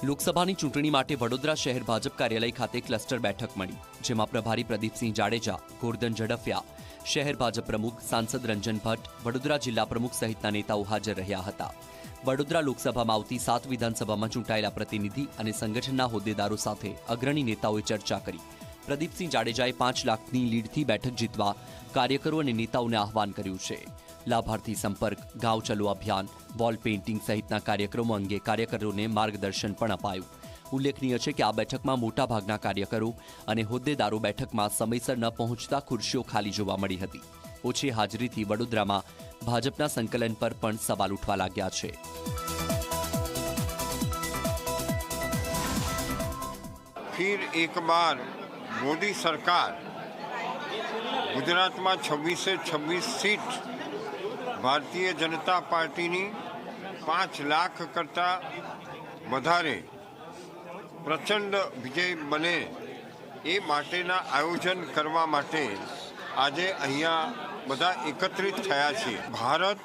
લોકસભાની ચૂંટણી માટે વડોદરા શહેર ભાજપ કાર્યાલય ખાતે ક્લસ્ટર બેઠક મળી, જેમાં પ્રભારી પ્રદીપસિંહ જાડેજા, ગોરધન ઝડફિયા, શહેર ભાજપ પ્રમુખ સાંસદ રંજન ભટ્ટ, વડોદરા જિલ્લા પ્રમુખ સહિતના નેતાઓ હાજર રહ્યા હતા. વડોદરા લોકસભામાં આવતી 7 વિધાનસભામાં ચૂંટાયેલા પ્રતિનિધિ અને સંગઠનના હોદ્દેદારો સાથે અગ્રણી નેતાઓએ ચર્ચા કરી. પ્રદીપસિંહ જાડેજાએ 5 લાખની લીડથી બેઠક જીતવા કાર્યકરો અને નેતાઓને આહવાન કર્યું છે. લાભાર્થી સંપર્ક, ગાંવ ચલો અભિયાન, વોલ પેઇન્ટિંગ સહિતના કાર્યક્રમો અંગે કાર્યકરોને માર્ગદર્શન પણ અપાયું. ઉલ્લેખનીય છે કે આ બેઠકમાં મોટાભાગના કાર્યકરો અને હોદ્દેદારો બેઠકમાં સમયસર ન પહોંચતા ખુરશીઓ ખાલી જોવા મળી હતી. ઓછી હાજરીથી વડોદરામાં ભાજપના સંકલન પર પણ સવાલ ઉઠવા લાગ્યા છે. फिर एक बार मोदी सरकार गुजरात में 26 सीट भारतीय जनता पार्टी 5 लाख करता वधारे प्रचंड विजय बने ए माटेना आयोजन करवा माटे आजे अहींया बधा एकत्रित थया छे. भारत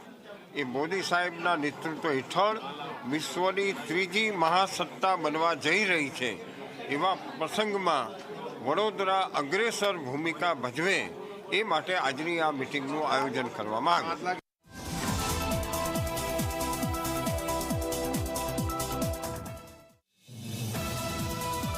ए मोदी साहेबना नेतृत्व हेठळ विश्वनी त्रीजी महासत्ता बनवा जई रही है. एवा प्रसंग में वडोदरा अग्रेसर भूमिका भजवे ए माटे आजनी आ मीटिंगनुं आयोजन करवामां આવ્યું.